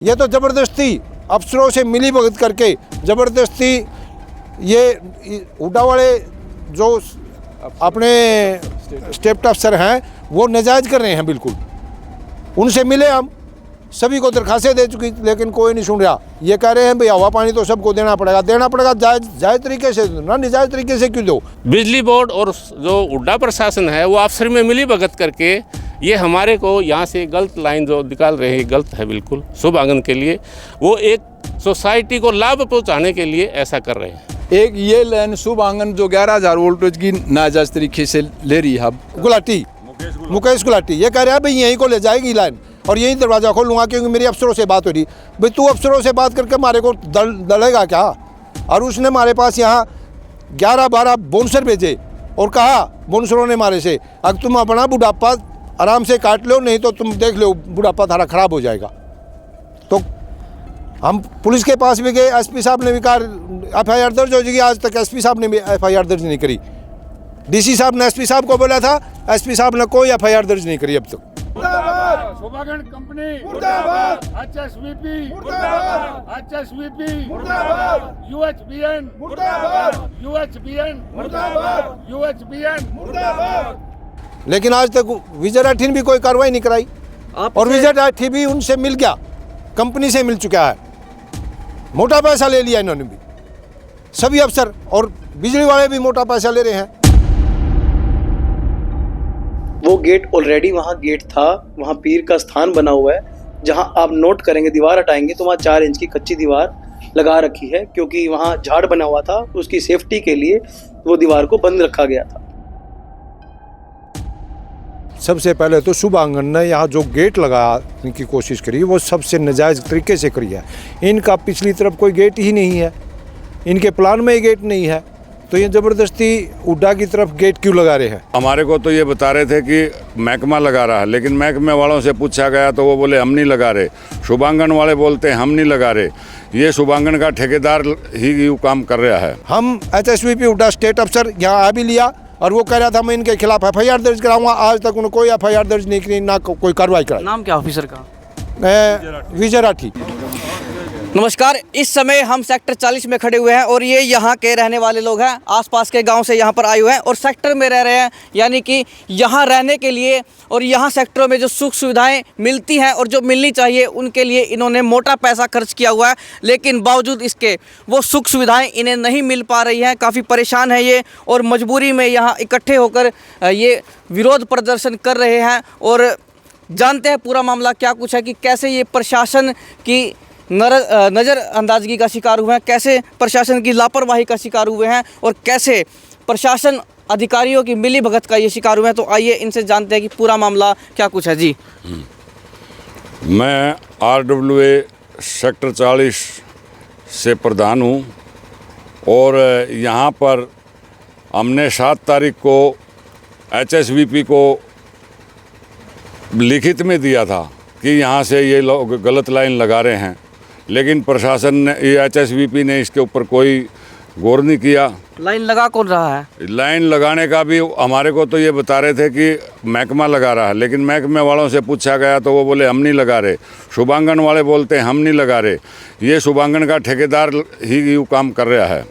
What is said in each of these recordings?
ये तो ज़बरदस्ती अफसरों से मिली भगत करके ज़बरदस्ती ये हुड्डा वाले जो अपने स्टेट अफसर हैं वो नाजायज़ कर रहे हैं बिल्कुल। उनसे मिले हम, सभी को दरखास्तें दे चुकी, लेकिन कोई नहीं सुन रहा। ये कह रहे हैं भाई हवा पानी तो सबको देना पड़ेगा जायज़ तरीके से, ना निजायज़ तरीके से क्यों दो। बिजली बोर्ड और जो हुड्डा प्रशासन है वो आपस में मिली भगत करके ये हमारे को यहाँ से गलत लाइन जो निकाल रहे हैं, गलत है बिल्कुल। शुभ आंगन के लिए वो एक सोसाइटी को लाभ पहुँचाने के लिए ऐसा कर रहे हैं। एक ये लाइन शुभ आंगन जो 11,000 वोल्टेज की नाजायज़ तरीके से ले रही है गुलाटी, मुकेश गुलाटी, ये कह रहा है भाई यहीं को ले जाएगी लाइन और यहीं दरवाज़ा खोल लूँगा, क्योंकि मेरी अफसरों से बात हो रही। भाई तू अफसरों से बात करके हमारे को दलेगा क्या? और उसने हमारे पास यहाँ 11-12 बोनसर भेजे और कहा बोनसरों ने हमारे से, अगर तुम अपना बुढ़ापा आराम से काट लो, नहीं तो तुम देख लो बुढ़ापा थारा खराब हो जाएगा। तो हम पुलिस के पास भी गए, एसपी साहब ने भी कहा FIR दर्ज हो जाएगी। आज तक एसपी साहब ने भी FIR दर्ज नहीं करी। DC साहब ने एसपी साहब को बोला था, एसपी साहब ने कोई FIR दर्ज नहीं करी अब तक। शुभ आंगन कंपनी मुर्दाबाद, HSVP मुर्दाबाद, HSVP मुर्दाबाद, UHBN मुर्दाबाद, UHBN मुर्दाबाद, UHBN मुर्दाबाद। लेकिन आज तक विजय राठी ने भी कोई कार्रवाई नहीं कराई। और विजय राठी भी उनसे मिल गया, कंपनी से मिल चुका है, मोटा पैसा ले लिया इन्होंने भी। सभी अफसर और बिजली वाले भी मोटा पैसा ले रहे हैं। वो गेट ऑलरेडी वहाँ गेट था, वहाँ पीर का स्थान बना हुआ है। जहाँ आप नोट करेंगे दीवार हटाएंगे तो वहाँ 4 इंच की कच्ची दीवार लगा रखी है, क्योंकि वहाँ झाड़ बना हुआ था, उसकी सेफ्टी के लिए वो दीवार को बंद रखा गया था। सबसे पहले तो शुभ आंगन ने यहाँ जो गेट लगाने की कोशिश करी वो सबसे नाजायज़ तरीके से करी है। इनका पिछली तरफ कोई गेट ही नहीं है, इनके प्लान में ही गेट नहीं है, तो ये ज़बरदस्ती हुड्डा की तरफ गेट क्यों लगा रहे हैं? हमारे को तो ये बता रहे थे कि महकमा लगा रहा है, लेकिन महकमे वालों से पूछा गया तो वो बोले हम नहीं लगा रहे। शुभांगन वाले बोलते हैं हम नहीं लगा रहे। ये शुभांगन का ठेकेदार ही यूँ काम कर रहा है। हम HSVP हुड्डा स्टेट अफसर यहाँ आ भी लिया और वो कह रहा था मैं इनके खिलाफ FIR दर्ज कराऊंगा। आज तक उन्होंने कोई FIR दर्ज नहीं की, ना कोई कार्रवाई कराई। नाम क्या ऑफिसर का? विजय राठी। नमस्कार, इस समय हम सेक्टर 40 में खड़े हुए हैं और ये यहाँ के रहने वाले लोग हैं। आसपास के गांव से यहाँ पर आए हुए हैं और सेक्टर में रह रहे हैं, यानी कि यहाँ रहने के लिए और यहाँ सेक्टरों में जो सुख सुविधाएं मिलती हैं और जो मिलनी चाहिए उनके लिए इन्होंने मोटा पैसा खर्च किया हुआ है, लेकिन बावजूद इसके वो सुख सुविधाएं इन्हें नहीं मिल पा रही हैं। काफ़ी परेशान है ये और मजबूरी में यहाँ इकट्ठे होकर ये विरोध प्रदर्शन कर रहे हैं। और जानते हैं पूरा मामला क्या कुछ है, कि कैसे ये प्रशासन की नज़रअंदाजगी का शिकार हुए हैं, कैसे प्रशासन की लापरवाही का शिकार हुए हैं और कैसे प्रशासन अधिकारियों की मिली भगत का ये शिकार हुए हैं। तो आइए इनसे जानते हैं कि पूरा मामला क्या कुछ है। जी, मैं RWA सेक्टर 40 से प्रधान हूँ और यहाँ पर हमने 7 तारीख को HSVP को लिखित में दिया था कि यहाँ से ये लोग गलत लाइन लगा रहे हैं, लेकिन प्रशासन ने, HSVP ने इसके ऊपर कोई गौर नहीं किया। लाइन लगा कौन रहा है? लाइन लगाने का भी हमारे को तो ये बता रहे थे कि महकमा लगा रहा है, लेकिन महकमे वालों से पूछा गया तो वो बोले हम नहीं लगा रहे। शुभांगन वाले बोलते हैं हम नहीं लगा रहे। ये शुभांगन का ठेकेदार ही यूँ काम कर रहा है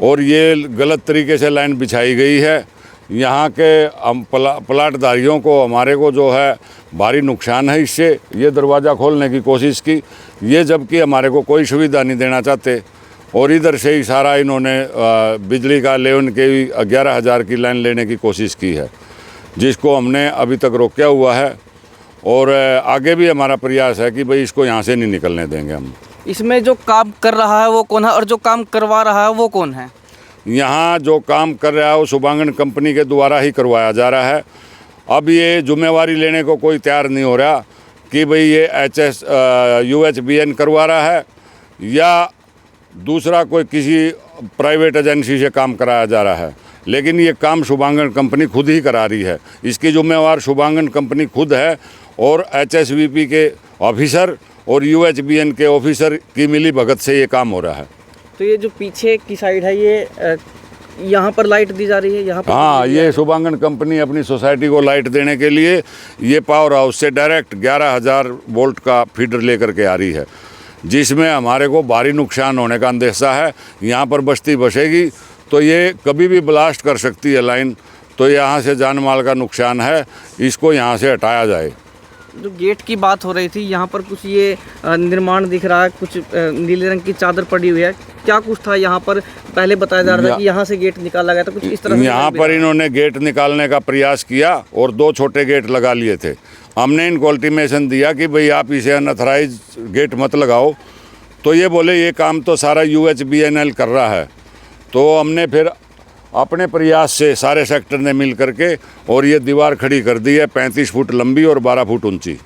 और ये गलत तरीके से लाइन बिछाई गई है। यहाँ के प्लाटधारियों को, हमारे को जो है भारी नुकसान है इससे। ये दरवाज़ा खोलने की कोशिश की, ये जबकि हमारे को कोई सुविधा नहीं देना चाहते। और इधर से ही सारा इन्होंने बिजली का लेवन के 11,000 की लाइन लेने की कोशिश की है, जिसको हमने अभी तक रोका हुआ है। और आगे भी हमारा प्रयास है कि भाई इसको यहाँ से नहीं निकलने देंगे हम। इसमें जो काम कर रहा है वो कौन है और जो काम करवा रहा है वो कौन है? यहाँ जो काम कर रहा है वो शुभांगन कंपनी के द्वारा ही करवाया जा रहा है। अब ये जिम्मेवारी लेने को कोई तैयार नहीं हो रहा कि भाई ये UHBN करवा रहा है या दूसरा कोई किसी प्राइवेट एजेंसी से काम कराया जा रहा है, लेकिन ये काम शुभांगन कंपनी खुद ही करा रही है। इसकी जिम्मेवार शुभांगन कंपनी खुद है और HSVP के ऑफिसर और UHBN के ऑफिसर की मिली भगत से ये काम हो रहा है। तो ये जो पीछे की साइड है ये यहाँ पर लाइट दी जा रही है, यहाँ पर हाँ, ये शुभांगन कंपनी अपनी सोसाइटी को लाइट देने के लिए ये पावर हाउस से डायरेक्ट 11,000 वोल्ट का फीडर लेकर के आ रही है, जिसमें हमारे को भारी नुकसान होने का अंदेशा है। यहाँ पर बस्ती बसेगी तो ये कभी भी ब्लास्ट कर सकती है लाइन, तो यहाँ से जान माल का नुकसान है, इसको यहाँ से हटाया जाए। जो गेट की बात हो रही थी, यहाँ पर कुछ ये निर्माण दिख रहा है, कुछ नीले रंग की चादर पड़ी हुई है, क्या कुछ था यहाँ पर? पहले बताया जा रहा था कि यहाँ से गेट निकाला गया था, कुछ इस तरह से यहाँ पर इन्होंने गेट निकालने का प्रयास किया और 2 छोटे गेट लगा लिए थे। हमने इनको अल्टीमेशन दिया कि भाई आप इसे अनऑथराइज गेट मत लगाओ, तो ये बोले ये काम तो सारा UHBNL कर रहा है। तो हमने फिर अपने प्रयास से सारे सेक्टर ने मिल करके और ये दीवार खड़ी कर दी है, 35 फुट लंबी और 12 फुट ऊंची।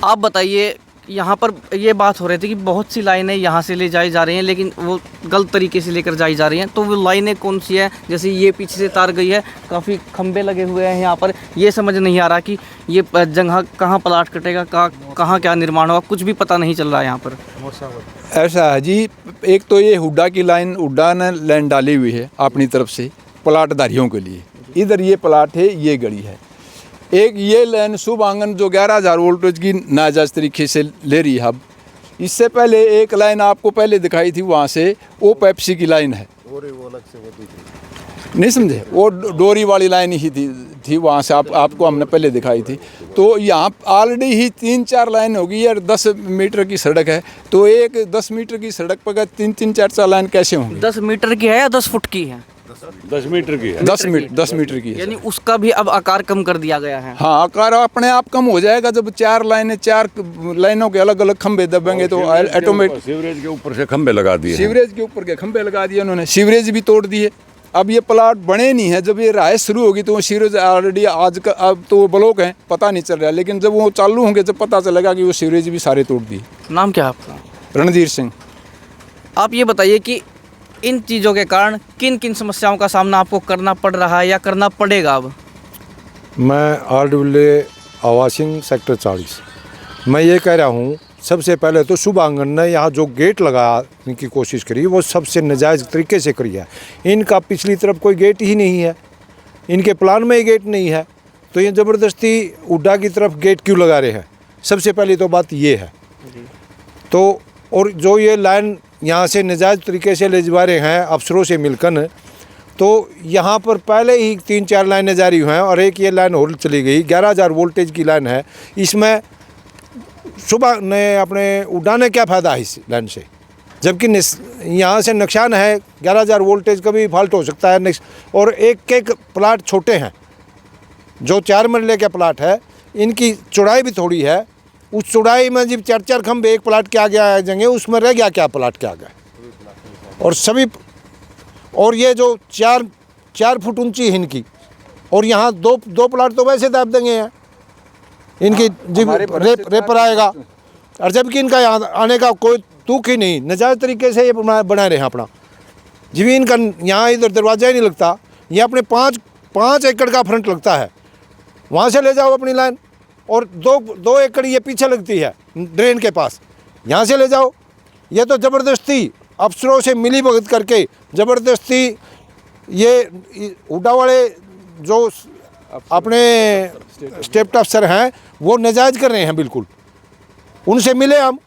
आप बताइए, यहाँ पर ये बात हो रही थी कि बहुत सी लाइनें यहाँ से ले जाई जा रही हैं, लेकिन वो गलत तरीके से लेकर जाई जा रही हैं, तो वो लाइनें कौन सी है? जैसे ये पीछे से तार गई है, काफ़ी खंबे लगे हुए हैं यहाँ पर, ये समझ नहीं आ रहा कि ये जगह कहाँ प्लाट कटेगा, कहाँ क्या निर्माण होगा, कुछ भी पता नहीं चल रहा है यहाँ पर। ऐसा है जी, एक तो ये हुड्डा की लाइन, हुड्डा ने लाइन डाली हुई है अपनी तरफ से प्लाटधारियों के लिए, इधर ये प्लाट है, ये गली है। एक ये लाइन शुभांगन जो 11,000 वोल्टेज की नाजायज़ तरीके से ले रही है। अब इससे पहले एक लाइन आपको पहले दिखाई थी, वहाँ से वो पेप्सी की लाइन है, नहीं समझे, वो डोरी वाली लाइन ही थी वहाँ से आपको हमने पहले दिखाई थी। तो यहाँ ऑलरेडी ही 3-4 लाइन होगी यार, 10 मीटर की सड़क है, तो एक 10 मीटर की सड़क पर 3-4 लाइन कैसे होंगी? 10 मीटर की है या 10 फुट की है? 10 मीटर की है। 10 मीटर की है, यानी उसका भी अब आकार कम कर दिया गया है। हाँ, आकार अपने आप कम हो जाएगा जब 4 लाइनों के अलग अलग खंबे दबेंगे तो ऑटोमेटिक। सीवरेज के ऊपर से खंबे लगा दिए, सीवरेज के ऊपर के खंबे लगा दिए उन्होंने, सीवरेज भी तोड़ दिए। अब ये प्लाट बने नहीं है, जब ये राइस शुरू होगी तो वो सीवरेज ऑलरेडी आज का, अब तो वो ब्लॉक है, पता नहीं चल रहा, लेकिन जब वो चालू होंगे जब पता चलेगा कि वो सीवरेज भी सारे तोड़ दिए। नाम क्या है आपका? रणधीर सिंह। आप ये बताइए कि इन चीज़ों के कारण किन किन समस्याओं का सामना आपको करना पड़ रहा है या करना पड़ेगा अब? मैं RWA आवासिंग सेक्टर 40, मैं ये कह रहा हूँ, सबसे पहले तो शुभांगन ने यहाँ जो गेट लगाने की कोशिश करी वो सबसे नाजायज़ तरीके से करी है। इनका पिछली तरफ कोई गेट ही नहीं है, इनके प्लान में ही गेट नहीं है, तो ये ज़बरदस्ती हुड्डा की तरफ गेट क्यों लगा रहे हैं? सबसे पहली तो बात ये है। तो और जो ये लाइन यहाँ से नाजायज़ तरीके से ले जा रहे हैं अफसरों से मिलकर, तो यहाँ पर पहले ही 3-4 लाइनें जारी हुई हैं और एक ये लाइन और चली गई, 11,000 वोल्टेज की लाइन है। इसमें सुबह ने अपने उड़ाने क्या फ़ायदा है इस लाइन से, जबकि यहाँ से नुकसान है, 11,000 वोल्टेज का भी फॉल्ट हो सकता है। और एक प्लाट छोटे हैं, जो 4 मरले के प्लाट है, इनकी चौड़ाई भी थोड़ी है, उस चौड़ाई में जब 4-4 खंभे एक प्लाट के आगे आ जाएंगे, उसमें रह गया क्या प्लाट के आगे? और सभी, और ये जो 4 फुट ऊंची है इनकी, और यहाँ दो प्लाट तो वैसे दाब देंगे हैं इनकी, जब रेपर आएगा, और जबकि इनका यहाँ आने का कोई तुक ही नहीं, नाजायज़ तरीके से ये बना रहे हैं अपना जमीन का। यहाँ इधर दरवाजा ही नहीं लगता, ये अपने 5 एकड़ का फ्रंट लगता है, वहाँ से ले जाओ अपनी लाइन, और 2 एकड़ ये पीछे लगती है ड्रेन के पास, यहाँ से ले जाओ। ये तो ज़बरदस्ती अफसरों से मिली भगत करके ज़बरदस्ती ये हुड्डा वाले जो अपने स्टेट अफसर हैं वो नाजायज़ कर रहे हैं बिल्कुल। उनसे मिले हम,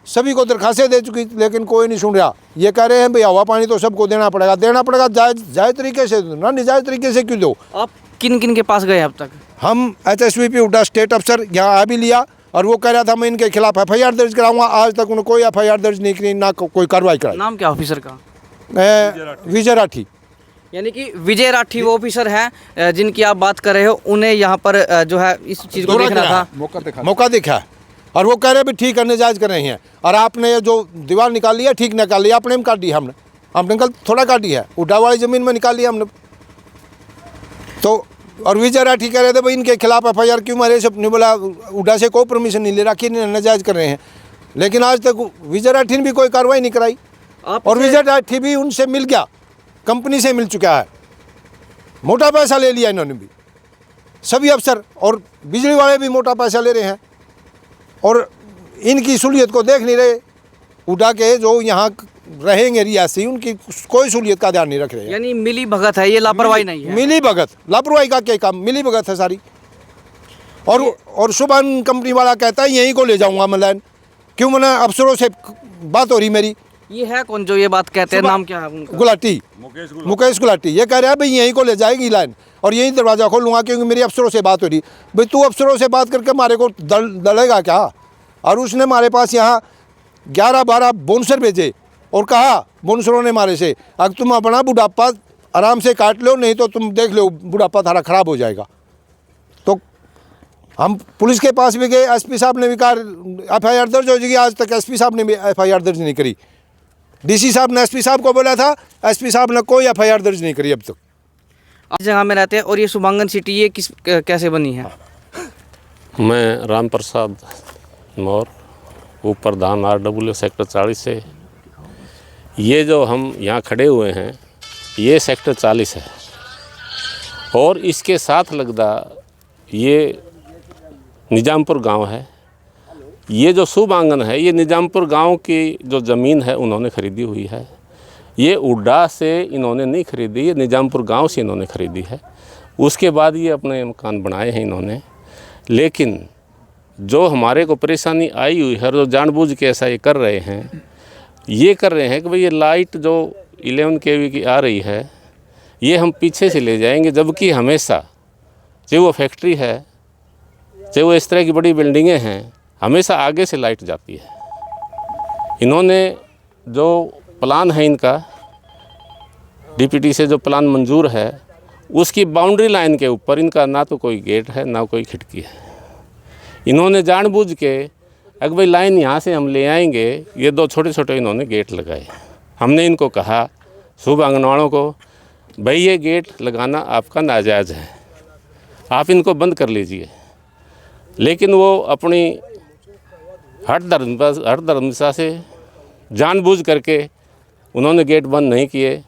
सभी को दरखास्तें दे चुकी, लेकिन कोई नहीं सुन रहा। ये कह रहे हैं भाई हवा पानी तो सबको देना पड़ेगा जायज़ तरीके से, ना नाजायज़ तरीके से क्यों दो। आप किन किन के पास गए अब तक? हम HSVP हुड्डा स्टेट अफसर यहाँ आ भी लिया, और वो कह रहा था मैं इनके खिलाफ FIR दर्ज कराऊंगा। आज तक उन्होंने कोई FIR दर्ज नहीं की, ना कोई कार्रवाई कराई। नाम क्या ऑफिसर का? विजय राठी। यानी कि विजय राठी वो ऑफिसर हैं जिनकी आप बात कर रहे हो, उन्हें यहाँ पर जो है इस चीज़ को देखना था, मौका देखा है, और वो कह रहे भी ठीक है नाजायज़ कर रहे हैं। और आपने ये जो दीवार निकाल लिया, ठीक निकाल लिया, अपने में काट दी हमने कल थोड़ा काटी है, हुड्डा वाली ज़मीन में निकाल लिया हमने। तो और विजय राठी कह रहे थे भाई इनके खिलाफ FIR क्यों मारे, सब नहीं बोला, हुड्डा से कोई परमिशन नहीं ले रखी, नाजायज़ कर रहे हैं। लेकिन आज तक विजय राठी ने भी कोई कार्रवाई नहीं कराई, और विजय राठी भी उनसे मिल गया, कंपनी से मिल चुका है, मोटा पैसा ले लिया इन्होंने भी, सभी अफसर और बिजली वाले भी मोटा पैसा ले रहे हैं, और इनकी सहूलियत को देख नहीं रहे। हुड्डा के जो यहाँ रहेंगे रियासी, उनकी कोई सहूलियत का ध्यान नहीं रख रहे हैं। यानी मिली भगत है, ये लापरवाही नहीं है। मिली भगत, लापरवाही का क्या काम, मिली भगत है सारी। और शुभांगन कंपनी वाला कहता है यहीं को ले जाऊंगा मैं लाइन, क्यों मैंने अफसरों से बात हो रही मेरी। ये है कौन जो ये बात कहते हैं, नाम क्या है उनका? गुलाटी, मुकेश गुलाटी। ये कह रहा है भाई यहीं को ले जाएगी लाइन और यहीं दरवाज़ा खोलूँगा, क्योंकि मेरी अफसरों से बात हो रही। भाई तू अफसरों से बात करके मारे को दलेगा क्या। और उसने हमारे पास यहाँ 11-12 बोनसर भेजे और कहा बोनसरों ने मारे से, अगर तुम अपना बुढ़ापा आराम से काट लो, नहीं तो तुम देख लो बुढ़ापा थारा खराब हो जाएगा। तो हम पुलिस के पास भी गए, एसपी साहब ने भी कहा FIR दर्ज हो जाएगी। आज तक एसपी साहब ने भी FIR दर्ज नहीं करी। DC साहब ने एसपी साहब को बोला था, एसपी साहब ने कोई FIR दर्ज नहीं करी अब तक। इस जगह में रहते हैं। और ये शुभांगन सिटी ये कैसे बनी है? मैं राम प्रसाद मौर्य, उप प्रधान RW सेक्टर 40 से। ये जो हम यहाँ खड़े हुए हैं ये सेक्टर 40 है और इसके साथ लगदा ये निजामपुर गांव है। ये जो शुभांगन है ये निजामपुर गांव की जो ज़मीन है उन्होंने ख़रीदी हुई है। ये उड्डा से इन्होंने नहीं खरीदी, ये निजामपुर गांव से इन्होंने ख़रीदी है। उसके बाद ये अपने मकान बनाए हैं इन्होंने। लेकिन जो हमारे को परेशानी आई हुई है, जो जानबूझ के ऐसा ये कर रहे हैं, ये कर रहे हैं कि भाई ये लाइट जो 11 kV की आ रही है ये हम पीछे से ले जाएंगे, जबकि हमेशा चाहे वो फैक्ट्री है, चाहे वो इस तरह की बड़ी बिल्डिंगें हैं, हमेशा आगे से लाइट जाती है। इन्होंने जो प्लान है इनका, DPT से जो प्लान मंजूर है, उसकी बाउंड्री लाइन के ऊपर इनका ना तो कोई गेट है ना कोई खिड़की है। इन्होंने जानबूझ के अगर भाई लाइन यहाँ से हम ले आएंगे, ये 2 छोटे-छोटे इन्होंने गेट लगाए। हमने इनको कहा शुभांगन वालों को, भाई ये गेट लगाना आपका नाजायज़ है, आप इनको बंद कर लीजिए। लेकिन वो अपनी हट धर्मशा से जानबूझ करके उन्होंने गेट बंद नहीं किए।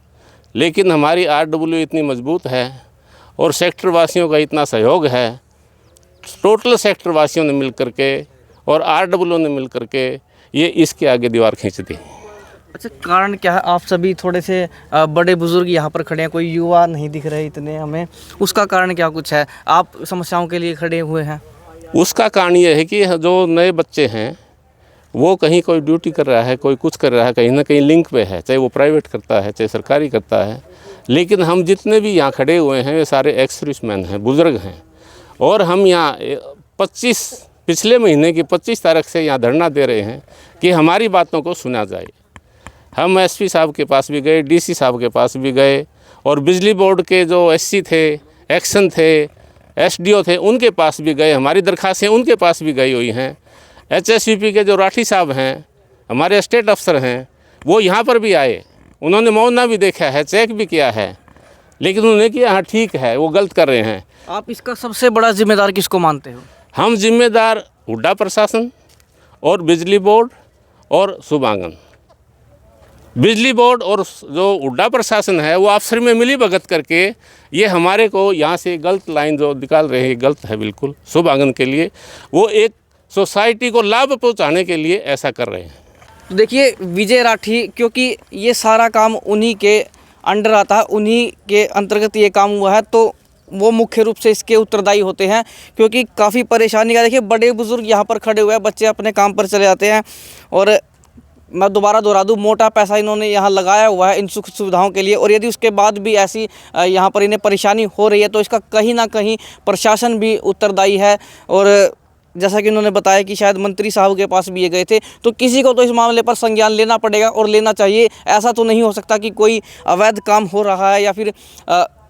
लेकिन हमारी RW इतनी मजबूत है और सेक्टर वासियों का इतना सहयोग है, टोटल सेक्टर वासियों ने मिल करके और RW ने मिल करके ये इसके आगे दीवार खींच दी। अच्छा, कारण क्या है? आप सभी थोड़े से बड़े बुजुर्ग यहाँ पर खड़े हैं, कोई युवा नहीं दिख रहे इतने हमें, उसका कारण क्या कुछ है? आप समस्याओं के लिए खड़े हुए हैं? उसका कारण ये है कि जो नए बच्चे हैं वो कहीं कोई ड्यूटी कर रहा है, कोई कुछ कर रहा है, कहीं ना कहीं लिंक पे है, चाहे वो प्राइवेट करता है चाहे सरकारी करता है। लेकिन हम जितने भी यहाँ खड़े हुए हैं वे सारे एक्स सर्विसमैन हैं, बुज़ुर्ग हैं। और हम यहाँ पिछले महीने की 25 तारीख से यहाँ धरना दे रहे हैं कि हमारी बातों को सुना जाए। हम SP साहब के पास भी गए, DC साहब के पास भी गए और बिजली बोर्ड के जो SC थे, एक्शन थे, SDO थे, उनके पास भी गए। हमारी दरखास्तें उनके पास भी गई हुई हैं। HSVP के जो राठी साहब हैं, हमारे स्टेट अफसर हैं, वो यहाँ पर भी आए, उन्होंने मुआवजा भी देखा है, चेक भी किया है, लेकिन उन्होंने किया हाँ ठीक है वो गलत कर रहे हैं। आप इसका सबसे बड़ा जिम्मेदार किसको मानते हो? हम जिम्मेदार हुड्डा प्रशासन और बिजली बोर्ड और शुभांगन। बिजली बोर्ड और जो हुड्डा प्रशासन है वो अफसर में मिली भगत करके ये हमारे को यहाँ से गलत लाइन जो निकाल रहे हैं, गलत है बिल्कुल। शुभांगन के लिए वो एक सोसाइटी को लाभ पहुँचाने के लिए ऐसा कर रहे हैं। तो देखिए विजय राठी, क्योंकि ये सारा काम उन्हीं के अंडर आता है, उन्हीं के अंतर्गत ये काम हुआ है, तो वो मुख्य रूप से इसके उत्तरदायी होते हैं। क्योंकि काफ़ी परेशानी का, देखिए बड़े बुजुर्ग यहाँ पर खड़े हुए हैं, बच्चे अपने काम पर चले जाते हैं। और मैं दोबारा दोहरा दूँ, मोटा पैसा इन्होंने यहाँ लगाया हुआ है इन सुख सुविधाओं के लिए। और यदि उसके बाद भी ऐसी यहाँ पर इन्हें परेशानी हो रही है तो इसका कहीं ना कहीं प्रशासन भी उत्तरदायी है। और जैसा कि उन्होंने बताया कि शायद मंत्री साहब के पास भी ये गए थे, तो किसी को तो इस मामले पर संज्ञान लेना पड़ेगा और लेना चाहिए। ऐसा तो नहीं हो सकता कि कोई अवैध काम हो रहा है या फिर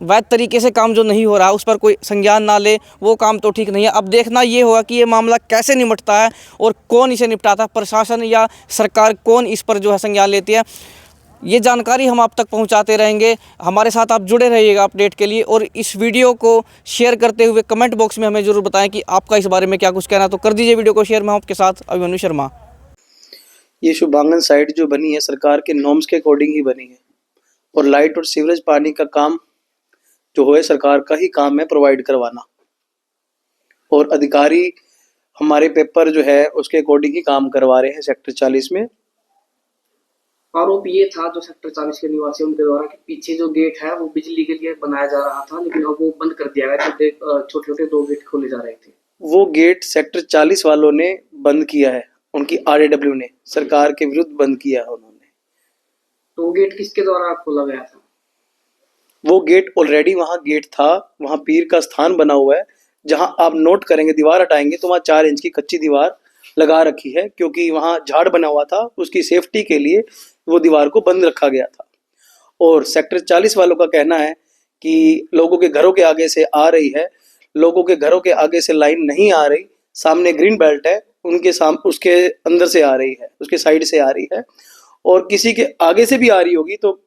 वैध तरीके से काम जो नहीं हो रहा है उस पर कोई संज्ञान ना ले, वो काम तो ठीक नहीं है। अब देखना ये होगा कि ये मामला कैसे निपटता है और कौन इसे निपटाता है, प्रशासन या सरकार, कौन इस पर जो है संज्ञान लेती है। ये जानकारी हम आप तक पहुंचाते रहेंगे। हमारे साथ आप जुड़े रहिएगा अपडेट के लिए। और इस वीडियो को शेयर करते हुए कमेंट बॉक्स में हमें ज़रूर बताएं कि आपका इस बारे में क्या कुछ कहना है। तो कर दीजिए वीडियो को शेयर। मैं आपके साथ अभिमन्यु शर्मा। ये शुभांगन साइट जो बनी है सरकार के नॉर्म्स के अकॉर्डिंग ही बनी है और लाइट और सीवरेज पानी का काम जो है सरकार का ही काम है प्रोवाइड करवाना। और अधिकारी हमारे पेपर जो है उसके अकॉर्डिंग ही काम करवा रहे हैं सेक्टर 40 में। आरोप ये था जो सेक्टर 40 के निवासी उनके द्वारा कि पीछे जो गेट है वो बिजली के लिए बनाया जा रहा था, लेकिन अब वो बंद कर दिया गया। छोटे छोटे 2 गेट खोले जा रहे थे। वो गेट सेक्टर 40 वालों ने बंद किया है, उनकी आरएडब्ल्यू ने सरकार के विरुद्ध बंद किया है उन्होंने। तो वो गेट किसके द्वारा खोला गया था? वो गेट ऑलरेडी वहाँ गेट था, वहाँ पीर का स्थान बना हुआ है। जहाँ आप नोट करेंगे, दीवार हटाएंगे तो वहाँ 4 इंच की कच्ची दीवार लगा रखी है, क्योंकि वहाँ झाड़ बना हुआ था, उसकी सेफ्टी के लिए वो दीवार को बंद रखा गया था। और सेक्टर 40 वालों का कहना है कि लोगों के घरों के आगे से आ रही है, लोगों के घरों के आगे से लाइन नहीं आ रही, सामने ग्रीन बेल्ट है, उनके उसके अंदर से आ रही है, उसके साइड से आ रही है, और किसी के आगे से भी आ रही होगी तो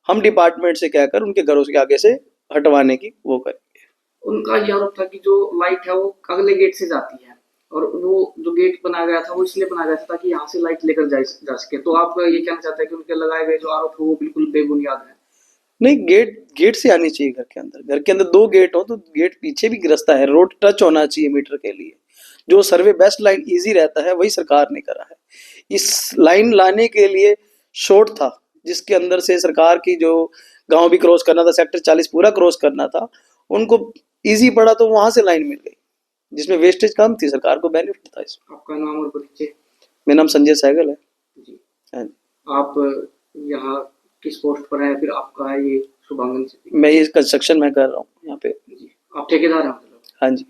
हम डिपार्टमेंट से कहकर उनके घरों के आगे से हटवाने की वो करेंगे। उनका ये आरोप था कि जो लाइट है वो अगले गेट से जाती है, और वो जो गेट बनाया गया था वो इसलिए बनाया गया था ताकि यहाँ से लाइट लेकर जा सके। तो आप ये कहना चाहते हैं कि उनके लगाए गए जो आरोप है वो बिल्कुल बेबुनियाद है? नहीं, गेट से आनी चाहिए। घर के अंदर 2 गेट हो तो गेट पीछे भी रास्ता है, रोड टच होना चाहिए मीटर के लिए। जो सर्वे बेस्ट लाइन इजी रहता है वही सरकार ने करा है। इस लाइन लाने के लिए शॉर्ट था, जिसके अंदर से सरकार की जो गांव भी क्रॉस करना था, सेक्टर 40 पूरा क्रॉस करना था, उनको इजी पड़ा तो वहां से लाइन मिल गई, जिसमें वेस्टेज कम थी, सरकार को बेनिफिट था इसमें। आपका नाम और परिचय? मेरा नाम संजय सहगल है जी। हाँ। आप यहाँ किस पोस्ट पर है? फिर आपका है ये शुभांगन? मैं ये कंस्ट्रक्शन में कर रहा हूँ यहाँ पे। जी। आप ठेकेदार हैं मतलब? हाँ जी।